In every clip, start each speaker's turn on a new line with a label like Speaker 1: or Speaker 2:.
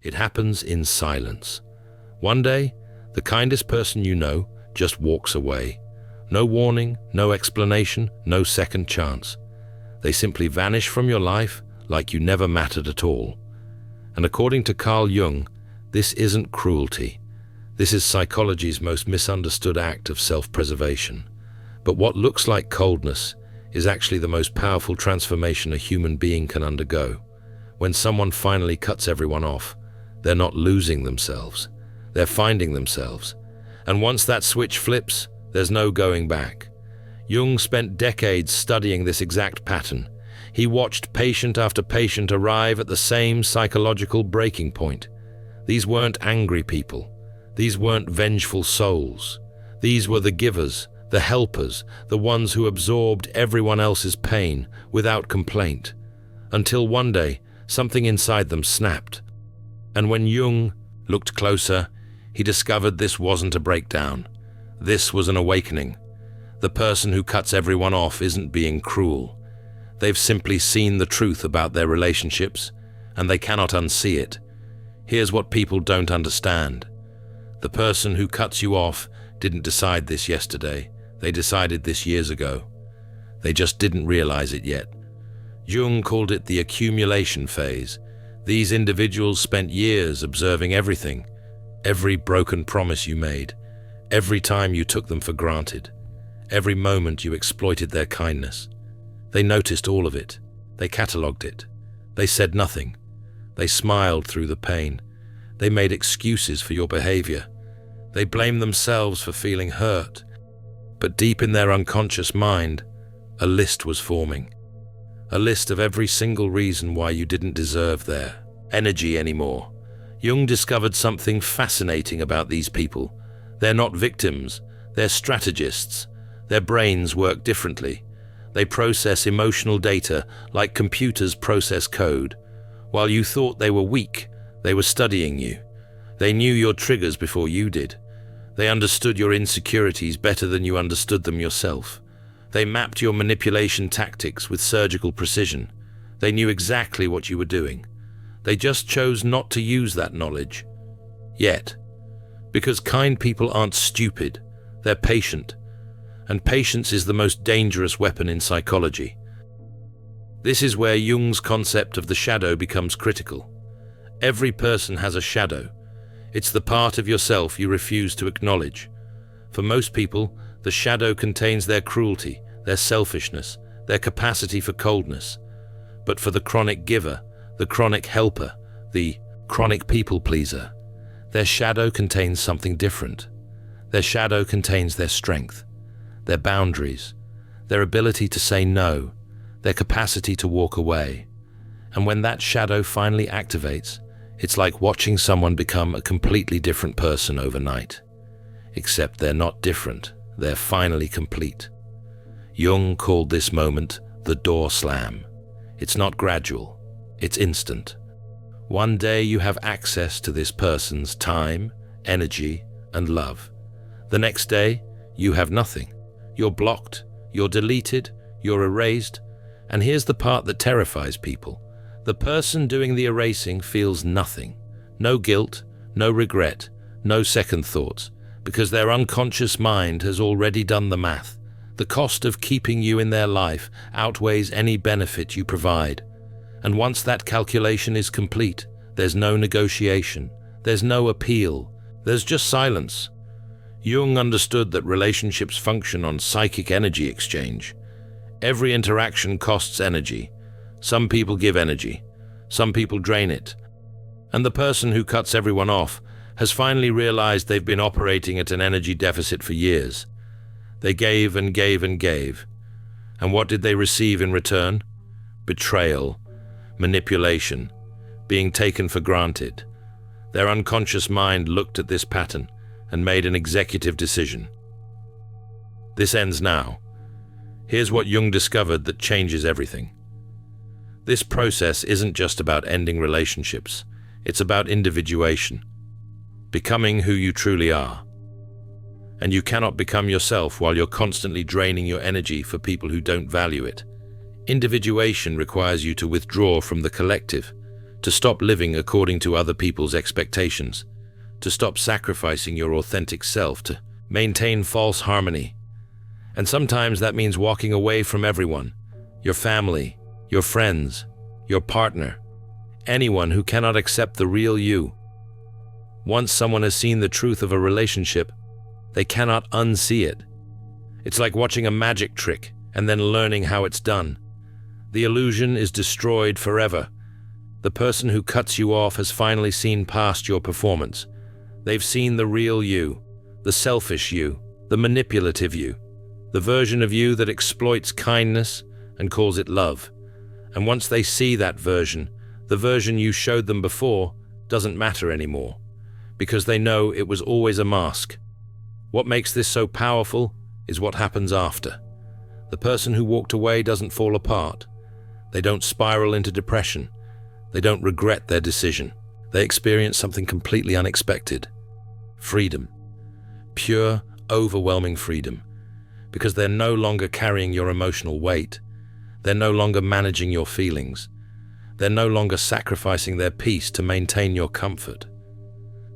Speaker 1: It happens in silence. One day, the kindest person you know just walks away. No warning, no explanation, no second chance. They simply vanish from your life like you never mattered at all. And according to Carl Jung, this isn't cruelty. This is psychology's most misunderstood act of self-preservation. But what looks like coldness is actually the most powerful transformation a human being can undergo. When someone finally cuts everyone off, they're not losing themselves. They're finding themselves. And once that switch flips, there's no going back. Jung spent decades studying this exact pattern. He watched patient after patient arrive at the same psychological breaking point. These weren't angry people. These weren't vengeful souls. These were the givers, the helpers, the ones who absorbed everyone else's pain without complaint. Until one day, something inside them snapped. And when Jung looked closer, he discovered this wasn't a breakdown. This was an awakening. The person who cuts everyone off isn't being cruel. They've simply seen the truth about their relationships, and they cannot unsee it. Here's what people don't understand. The person who cuts you off didn't decide this yesterday. They decided this years ago. They just didn't realize it yet. Jung called it the accumulation phase. These individuals spent years observing everything, every broken promise you made, every time you took them for granted, every moment you exploited their kindness. They noticed all of it. They catalogued it. They said nothing. They smiled through the pain. They made excuses for your behavior. They blamed themselves for feeling hurt. But deep in their unconscious mind, a list was forming. A list of every single reason why you didn't deserve their energy anymore. Jung discovered something fascinating about these people. They're not victims, they're strategists. Their brains work differently. They process emotional data like computers process code. While you thought they were weak, they were studying you. They knew your triggers before you did. They understood your insecurities better than you understood them yourself. They mapped your manipulation tactics with surgical precision. They knew exactly what you were doing. They just chose not to use that knowledge. Yet. Because kind people aren't stupid, they're patient. And patience is the most dangerous weapon in psychology. This is where Jung's concept of the shadow becomes critical. Every person has a shadow. It's the part of yourself you refuse to acknowledge. For most people, the shadow contains their cruelty, their selfishness, their capacity for coldness. But for the chronic giver, the chronic helper, the chronic people pleaser, their shadow contains something different. Their shadow contains their strength, their boundaries, their ability to say no, their capacity to walk away. And when that shadow finally activates, it's like watching someone become a completely different person overnight. Except they're not different, they're finally complete. Jung called this moment the door slam. It's not gradual, it's instant. One day you have access to this person's time, energy, and love. The next day, you have nothing. You're blocked, you're deleted, you're erased. And here's the part that terrifies people. The person doing the erasing feels nothing. No guilt, no regret, no second thoughts, because their unconscious mind has already done the math. The cost of keeping you in their life outweighs any benefit you provide. And once that calculation is complete, there's no negotiation, there's no appeal, there's just silence. Jung understood that relationships function on psychic energy exchange. Every interaction costs energy. Some people give energy, some people drain it. And the person who cuts everyone off has finally realized they've been operating at an energy deficit for years. They gave and gave and gave. And what did they receive in return? Betrayal, manipulation, being taken for granted. Their unconscious mind looked at this pattern and made an executive decision. This ends now. Here's what Jung discovered that changes everything. This process isn't just about ending relationships. It's about individuation, becoming who you truly are. And you cannot become yourself while you're constantly draining your energy for people who don't value it. Individuation requires you to withdraw from the collective, to stop living according to other people's expectations, to stop sacrificing your authentic self, to maintain false harmony. And sometimes that means walking away from everyone, your family, your friends, your partner, anyone who cannot accept the real you. Once someone has seen the truth of a relationship, they cannot unsee it. It's like watching a magic trick and then learning how it's done. The illusion is destroyed forever. The person who cuts you off has finally seen past your performance. They've seen the real you, the selfish you, the manipulative you, the version of you that exploits kindness and calls it love. And once they see that version, the version you showed them before doesn't matter anymore, because they know it was always a mask. What makes this so powerful is what happens after. The person who walked away doesn't fall apart. They don't spiral into depression. They don't regret their decision. They experience something completely unexpected. Freedom. Pure, overwhelming freedom. Because they're no longer carrying your emotional weight. They're no longer managing your feelings. They're no longer sacrificing their peace to maintain your comfort.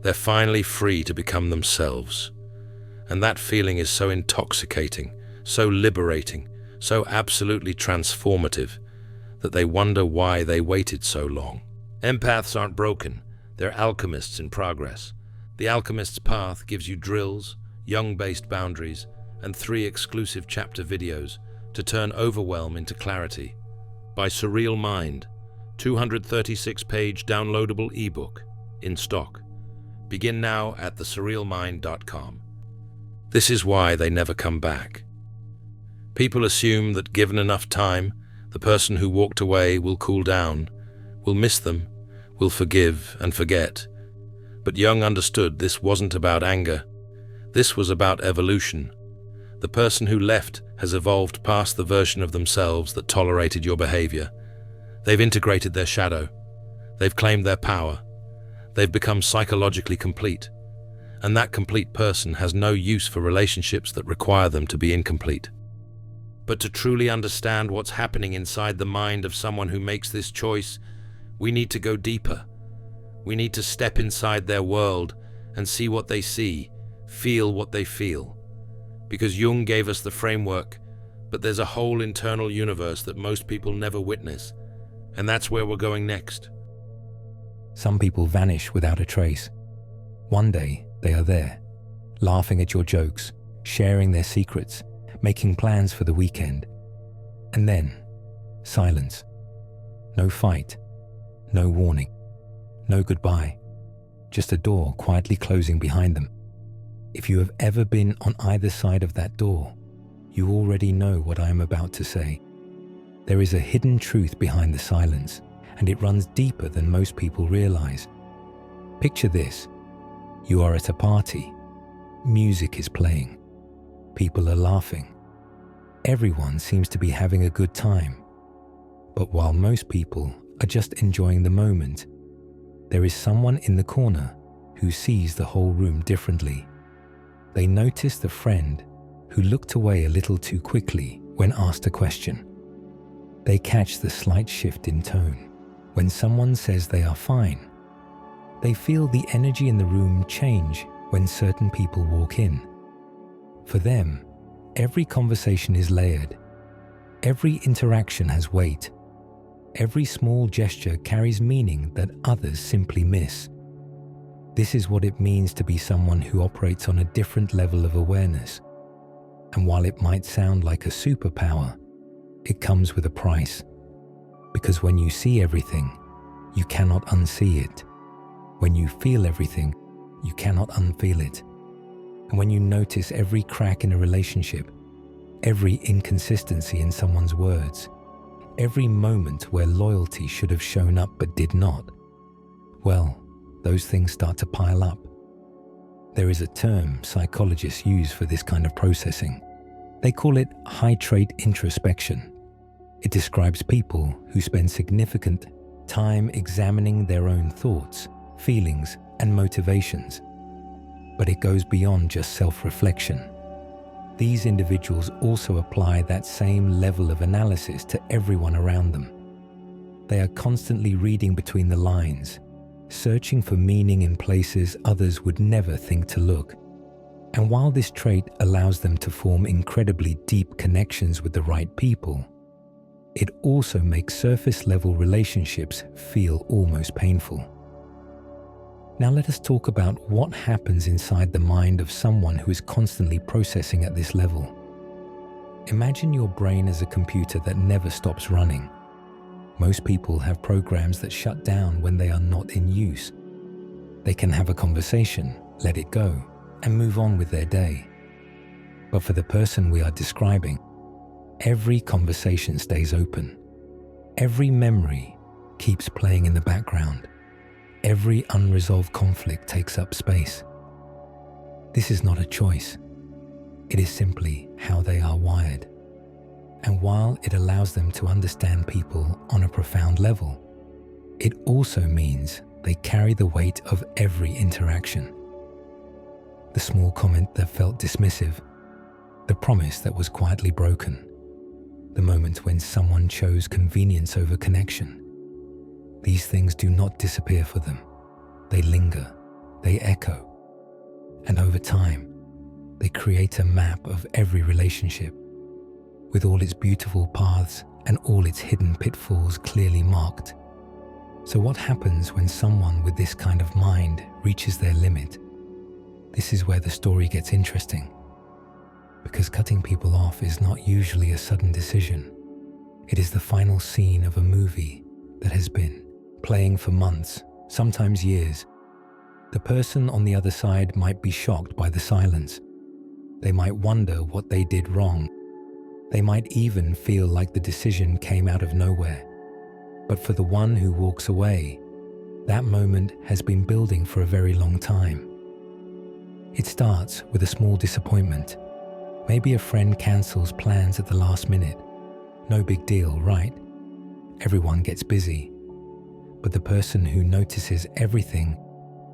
Speaker 1: They're finally free to become themselves. And that feeling is so intoxicating, so liberating, so absolutely transformative, that they wonder why they waited so long. Empaths aren't broken, they're alchemists in progress. The Alchemist's Path gives you drills, Jung-based boundaries, and 3 exclusive chapter videos to turn overwhelm into clarity. By Surreal Mind, 236-page downloadable ebook, in stock. Begin now at thesurrealmind.com. This is why they never come back. People assume that given enough time, the person who walked away will cool down, will miss them, will forgive and forget. But Jung understood this wasn't about anger. This was about evolution. The person who left has evolved past the version of themselves that tolerated your behavior. They've integrated their shadow. They've claimed their power. They've become psychologically complete. And that complete person has no use for relationships that require them to be incomplete. But to truly understand what's happening inside the mind of someone who makes this choice, we need to go deeper. We need to step inside their world and see what they see, feel what they feel. Because Jung gave us the framework, but there's a whole internal universe that most people never witness. And that's where we're going next.
Speaker 2: Some people vanish without a trace. One day, they are there, laughing at your jokes, sharing their secrets, making plans for the weekend. And then, silence. No fight, no warning, no goodbye, just a door quietly closing behind them. If you have ever been on either side of that door, you already know what I am about to say. There is a hidden truth behind the silence, and it runs deeper than most people realize. Picture this. You are at a party. Music is playing. People are laughing. Everyone seems to be having a good time. But while most people are just enjoying the moment, there is someone in the corner who sees the whole room differently. They notice the friend who looked away a little too quickly when asked a question. They catch the slight shift in tone when someone says they are fine. They feel the energy in the room change when certain people walk in. For them, every conversation is layered. Every interaction has weight. Every small gesture carries meaning that others simply miss. This is what it means to be someone who operates on a different level of awareness. And while it might sound like a superpower, it comes with a price. Because when you see everything, you cannot unsee it. When you feel everything, you cannot unfeel it. And when you notice every crack in a relationship, every inconsistency in someone's words, every moment where loyalty should have shown up but did not, well, those things start to pile up. There is a term psychologists use for this kind of processing. They call it high-trait introspection. It describes people who spend significant time examining their own thoughts, feelings, and motivations. But it goes beyond just self-reflection. These individuals also apply that same level of analysis to everyone around them. They are constantly reading between the lines, searching for meaning in places others would never think to look. And while this trait allows them to form incredibly deep connections with the right people, it also makes surface-level relationships feel almost painful. Now let us talk about what happens inside the mind of someone who is constantly processing at this level. Imagine your brain as a computer that never stops running. Most people have programs that shut down when they are not in use. They can have a conversation, let it go, and move on with their day. But for the person we are describing, every conversation stays open. Every memory keeps playing in the background. Every unresolved conflict takes up space. This is not a choice. It is simply how they are wired. And while it allows them to understand people on a profound level, it also means they carry the weight of every interaction. The small comment that felt dismissive, the promise that was quietly broken, the moment when someone chose convenience over connection. These things do not disappear for them. They linger, they echo, and over time, they create a map of every relationship, with all its beautiful paths and all its hidden pitfalls clearly marked. So what happens when someone with this kind of mind reaches their limit? This is where the story gets interesting, because cutting people off is not usually a sudden decision. It is the final scene of a movie that has been playing for months, sometimes years. The person on the other side might be shocked by the silence. They might wonder what they did wrong. They might even feel like the decision came out of nowhere. But for the one who walks away, that moment has been building for a very long time. It starts with a small disappointment. Maybe a friend cancels plans at the last minute. No big deal, right? Everyone gets busy. But the person who notices everything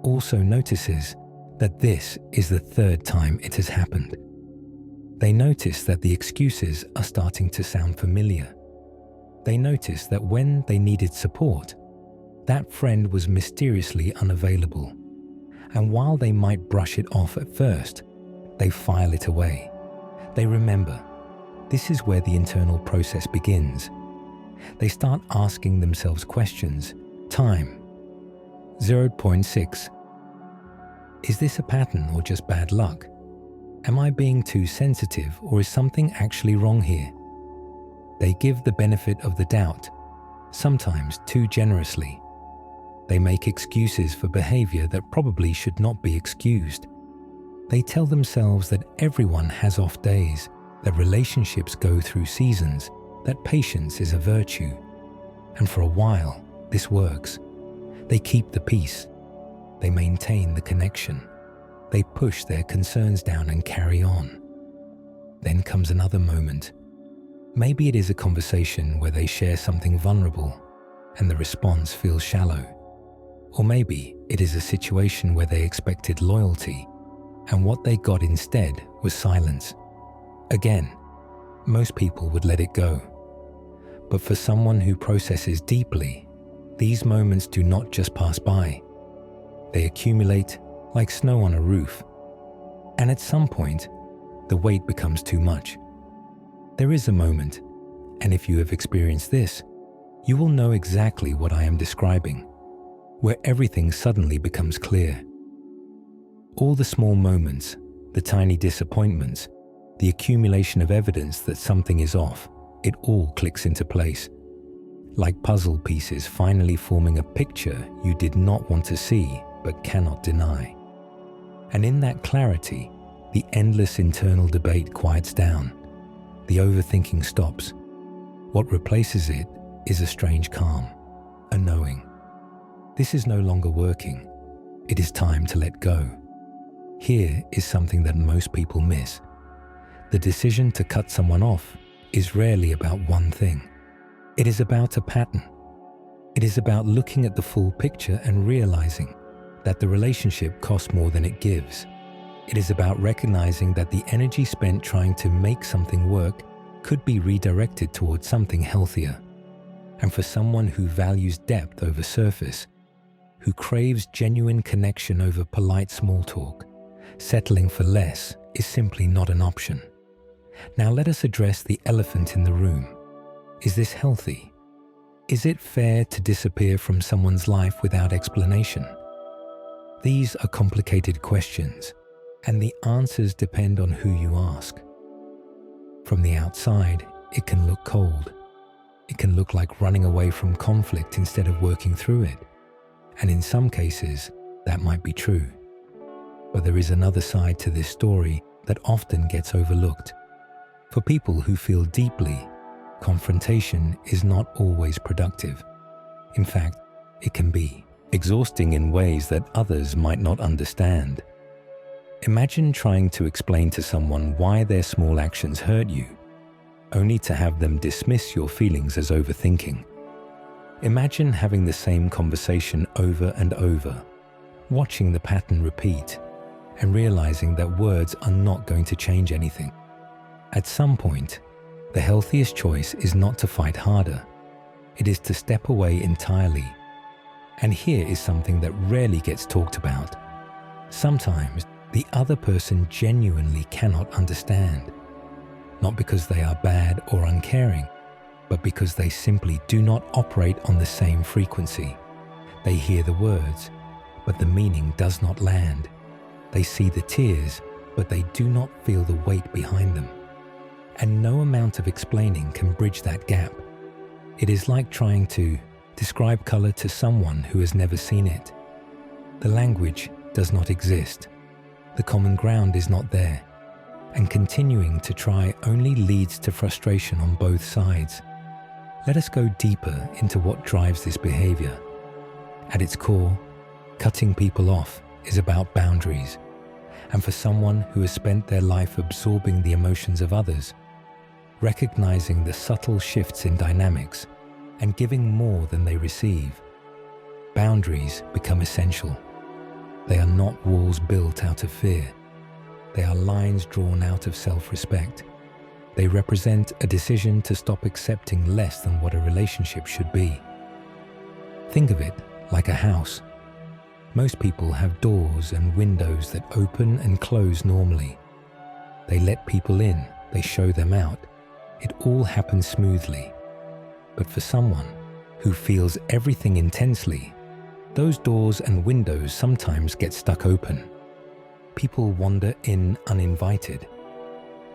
Speaker 2: also notices that this is the third time it has happened. They notice that the excuses are starting to sound familiar. They notice that when they needed support, that friend was mysteriously unavailable. And while they might brush it off at first, they file it away. They remember. This is where the internal process begins. They start asking themselves questions. Time. 0.6. Is this a pattern or just bad luck? Am I being too sensitive, or is something actually wrong here? They give the benefit of the doubt, sometimes too generously. They make excuses for behavior that probably should not be excused. They tell themselves that everyone has off days, that relationships go through seasons, that patience is a virtue. And for a while, this works. They keep the peace. They maintain the connection. They push their concerns down and carry on. Then comes another moment. Maybe it is a conversation where they share something vulnerable and the response feels shallow. Or maybe it is a situation where they expected loyalty and what they got instead was silence. Again, most people would let it go. But for someone who processes deeply, these moments do not just pass by. They accumulate like snow on a roof. And at some point, the weight becomes too much. There is a moment, and if you have experienced this, you will know exactly what I am describing, where everything suddenly becomes clear. All the small moments, the tiny disappointments, the accumulation of evidence that something is off, it all clicks into place. Like puzzle pieces finally forming a picture you did not want to see but cannot deny. And in that clarity, the endless internal debate quiets down. The overthinking stops. What replaces it is a strange calm, a knowing. This is no longer working. It is time to let go. Here is something that most people miss. The decision to cut someone off is rarely about one thing. It is about a pattern. It is about looking at the full picture and realizing that the relationship costs more than it gives. It is about recognizing that the energy spent trying to make something work could be redirected towards something healthier. And for someone who values depth over surface, who craves genuine connection over polite small talk, settling for less is simply not an option. Now let us address the elephant in the room. Is this healthy? Is it fair to disappear from someone's life without explanation? These are complicated questions, and the answers depend on who you ask. From the outside, it can look cold. It can look like running away from conflict instead of working through it. And in some cases, that might be true. But there is another side to this story that often gets overlooked. For people who feel deeply, confrontation is not always productive. In fact, it can be exhausting in ways that others might not understand. Imagine trying to explain to someone why their small actions hurt you, only to have them dismiss your feelings as overthinking. Imagine having the same conversation over and over, watching the pattern repeat, and realizing that words are not going to change anything. At some point, the healthiest choice is not to fight harder. It is to step away entirely. And here is something that rarely gets talked about. Sometimes the other person genuinely cannot understand, not because they are bad or uncaring, but because they simply do not operate on the same frequency. They hear the words, but the meaning does not land. They see the tears, but they do not feel the weight behind them. And no amount of explaining can bridge that gap. It is like trying to describe color to someone who has never seen it. The language does not exist. The common ground is not there. And continuing to try only leads to frustration on both sides. Let us go deeper into what drives this behavior. At its core, cutting people off is about boundaries. And for someone who has spent their life absorbing the emotions of others, recognizing the subtle shifts in dynamics and giving more than they receive, boundaries become essential. They are not walls built out of fear. They are lines drawn out of self-respect. They represent a decision to stop accepting less than what a relationship should be. Think of it like a house. Most people have doors and windows that open and close normally. They let people in, they show them out. It all happens smoothly. But for someone who feels everything intensely, those doors and windows sometimes get stuck open. People wander in uninvited.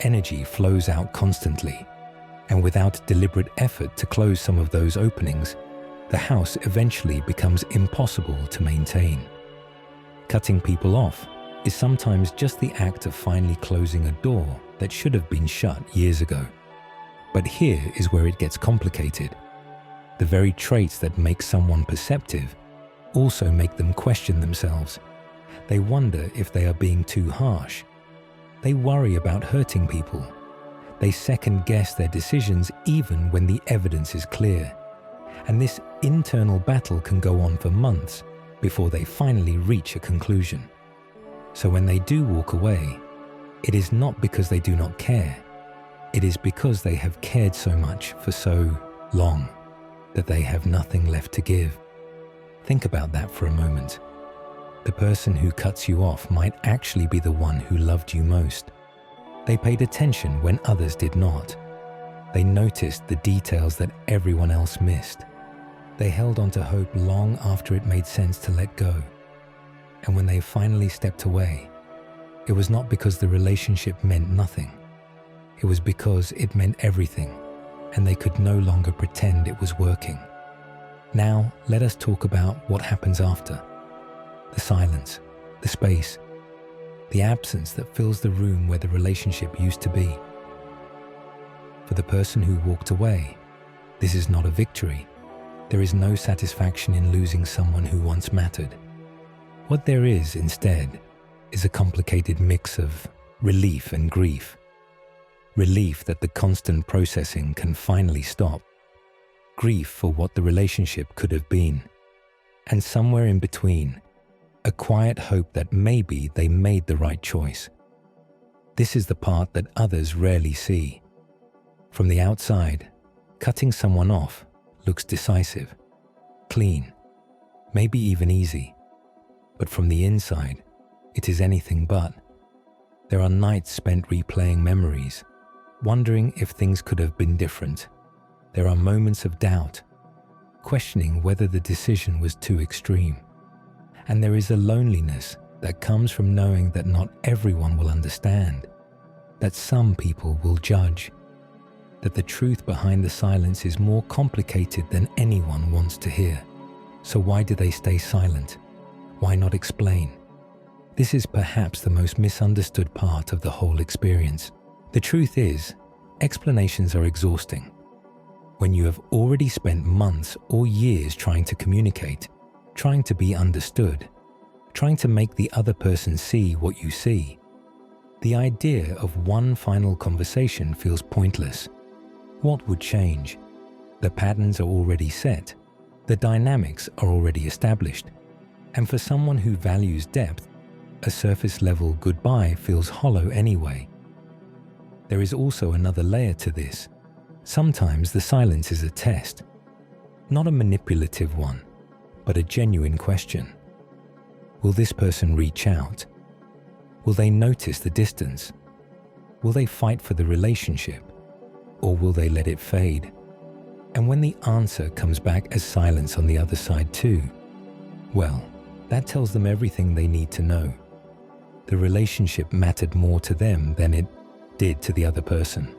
Speaker 2: Energy flows out constantly, and without deliberate effort to close some of those openings, the house eventually becomes impossible to maintain. Cutting people off is sometimes just the act of finally closing a door that should have been shut years ago. But here is where it gets complicated. The very traits that make someone perceptive also make them question themselves. They wonder if they are being too harsh. They worry about hurting people. They second-guess their decisions even when the evidence is clear. And this internal battle can go on for months before they finally reach a conclusion. So when they do walk away, it is not because they do not care. It is because they have cared so much for so long that they have nothing left to give. Think about that for a moment. The person who cuts you off might actually be the one who loved you most. They paid attention when others did not. They noticed the details that everyone else missed. They held on to hope long after it made sense to let go. And when they finally stepped away, it was not because the relationship meant nothing. It was because it meant everything, and they could no longer pretend it was working. Now, let us talk about what happens after. The silence, the space, the absence that fills the room where the relationship used to be. For the person who walked away, this is not a victory. There is no satisfaction in losing someone who once mattered. What there is, instead, is a complicated mix of relief and grief. Relief that the constant processing can finally stop. Grief for what the relationship could have been. And somewhere in between, a quiet hope that maybe they made the right choice. This is the part that others rarely see. From the outside, cutting someone off looks decisive, clean, maybe even easy. But from the inside, it is anything but. There are nights spent replaying memories, wondering if things could have been different. There are moments of doubt, questioning whether the decision was too extreme. And there is a loneliness that comes from knowing that not everyone will understand, that some people will judge, that the truth behind the silence is more complicated than anyone wants to hear. So why do they stay silent? Why not explain? This is perhaps the most misunderstood part of the whole experience. The truth is, explanations are exhausting. When you have already spent months or years trying to communicate, trying to be understood, trying to make the other person see what you see, the idea of one final conversation feels pointless. What would change? The patterns are already set. The dynamics are already established. And for someone who values depth, a surface-level goodbye feels hollow anyway. There is also another layer to this. Sometimes the silence is a test, not a manipulative one, but a genuine question. Will this person reach out? Will they notice the distance? Will they fight for the relationship? Or will they let it fade? And when the answer comes back as silence on the other side too, well, that tells them everything they need to know. The relationship mattered more to them than it did to the other person.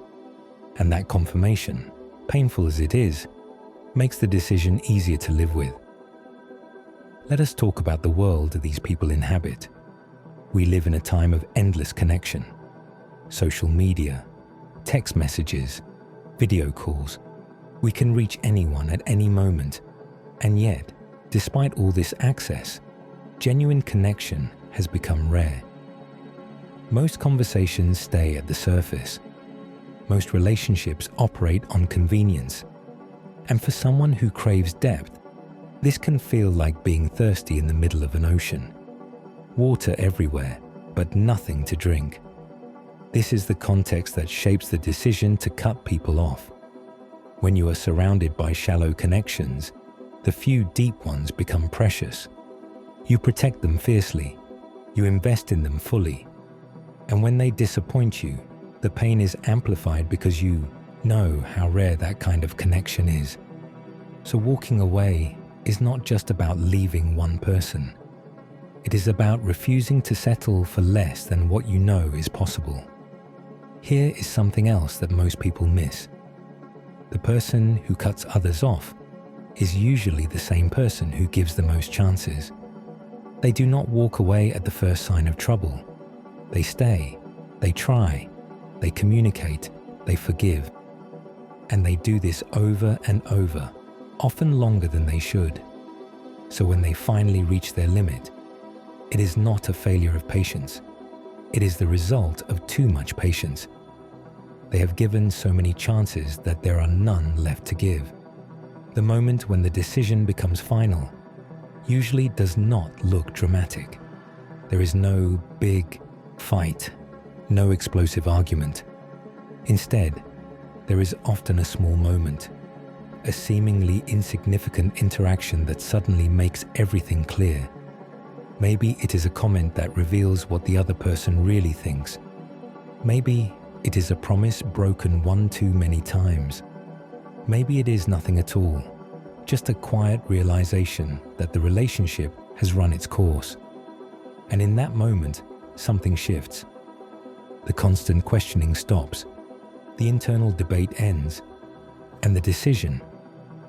Speaker 2: And that confirmation, painful as it is, makes the decision easier to live with. Let us talk about the world these people inhabit. We live in a time of endless connection. Social media, text messages, video calls. We can reach anyone at any moment. And yet, despite all this access, genuine connection has become rare. Most conversations stay at the surface. Most relationships operate on convenience. And for someone who craves depth, this can feel like being thirsty in the middle of an ocean. Water everywhere, but nothing to drink. This is the context that shapes the decision to cut people off. When you are surrounded by shallow connections, the few deep ones become precious. You protect them fiercely. You invest in them fully. And when they disappoint you, the pain is amplified because you know how rare that kind of connection is. So walking away is not just about leaving one person. It is about refusing to settle for less than what you know is possible. Here is something else that most people miss. The person who cuts others off is usually the same person who gives the most chances. They do not walk away at the first sign of trouble. They stay, they try, they communicate, they forgive. And they do this over and over, often longer than they should. So when they finally reach their limit, it is not a failure of patience. It is the result of too much patience. They have given so many chances that there are none left to give. The moment when the decision becomes final usually does not look dramatic. There is no big fight, no explosive argument. Instead, there is often a small moment, a seemingly insignificant interaction that suddenly makes everything clear. Maybe it is a comment that reveals what the other person really thinks. Maybe it is a promise broken one too many times. Maybe it is nothing at all, just a quiet realization that the relationship has run its course. And in that moment, something shifts. The constant questioning stops, the internal debate ends, and the decision,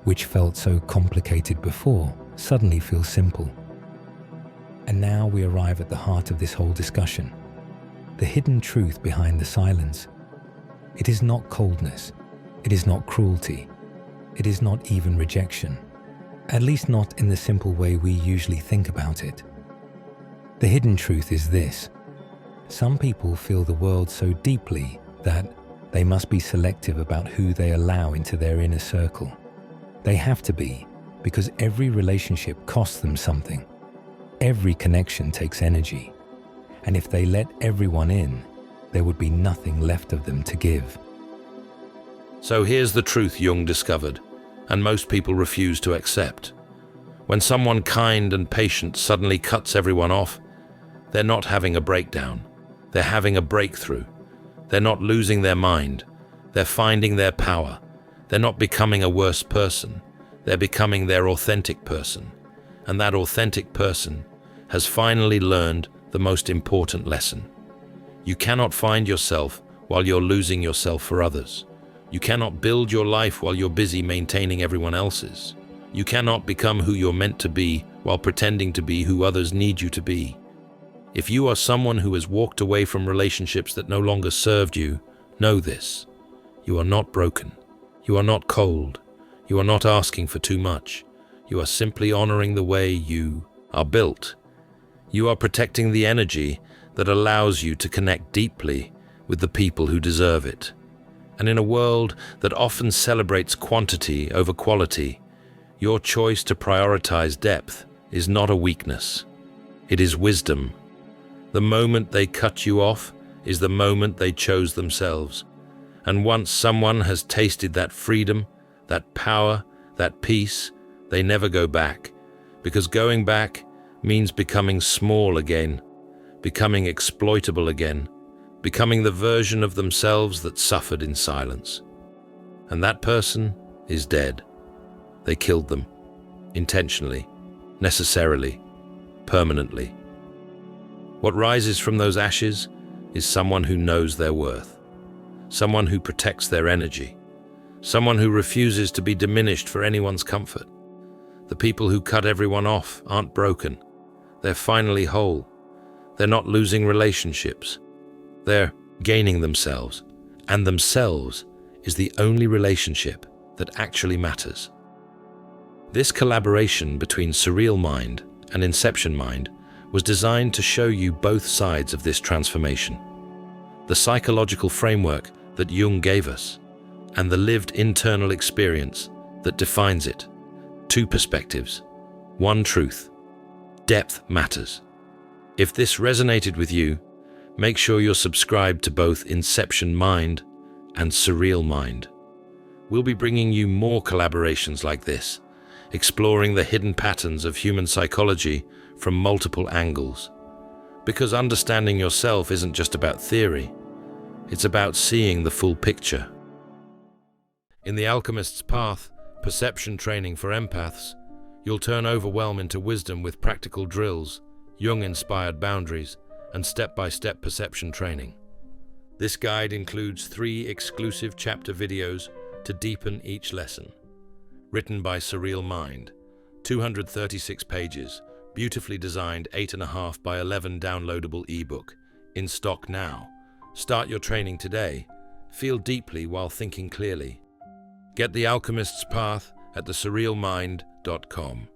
Speaker 2: which felt so complicated before, suddenly feels simple. And now we arrive at the heart of this whole discussion. The hidden truth behind the silence. It is not coldness. It is not cruelty. It is not even rejection. At least not in the simple way we usually think about it. The hidden truth is this. Some people feel the world so deeply that they must be selective about who they allow into their inner circle. They have to be, because every relationship costs them something. Every connection takes energy. And if they let everyone in, there would be nothing left of them to give.
Speaker 1: So here's the truth Jung discovered. and most people refuse to accept. When someone kind and patient suddenly cuts everyone off, they're not having a breakdown. They're having a breakthrough. They're not losing their mind. They're finding their power. They're not becoming a worse person. They're becoming their authentic person. And that authentic person has finally learned the most important lesson. You cannot find yourself while you're losing yourself for others. You cannot build your life while you're busy maintaining everyone else's. You cannot become who you're meant to be while pretending to be who others need you to be. If you are someone who has walked away from relationships that no longer served you, know this. You are not broken. You are not cold. You are not asking for too much. You are simply honoring the way you are built. You are protecting the energy that allows you to connect deeply with the people who deserve it. And in a world that often celebrates quantity over quality, your choice to prioritize depth is not a weakness. It is wisdom. The moment they cut you off is the moment they chose themselves. And once someone has tasted that freedom, that power, that peace, they never go back. Because going back means becoming small again, becoming exploitable again, becoming the version of themselves that suffered in silence. And that person is dead. They killed them, intentionally, necessarily, permanently. What rises from those ashes is someone who knows their worth, someone who protects their energy, someone who refuses to be diminished for anyone's comfort. The people who cut everyone off aren't broken. They're finally whole. They're not losing relationships. They're gaining themselves, and themselves is the only relationship that actually matters. This collaboration between Surreal Mind and Inception Mind was designed to show you both sides of this transformation. The psychological framework that Jung gave us, and the lived internal experience that defines it. Two perspectives, one truth. Depth matters. If this resonated with you, make sure you're subscribed to both Inception Mind and Surreal Mind. We'll be bringing you more collaborations like this, exploring the hidden patterns of human psychology from multiple angles. Because understanding yourself isn't just about theory, it's about seeing the full picture. In The Alchemist's Path, perception training for empaths, you'll turn overwhelm into wisdom with practical drills, Jung-inspired boundaries, and step-by-step perception training. This guide includes 3 exclusive chapter videos to deepen each lesson. Written by Surreal Mind, 236 pages, beautifully designed 8.5 by 11 downloadable ebook, in stock now. Start your training today. Feel deeply while thinking clearly. Get The Alchemist's Path at thesurrealmind.com.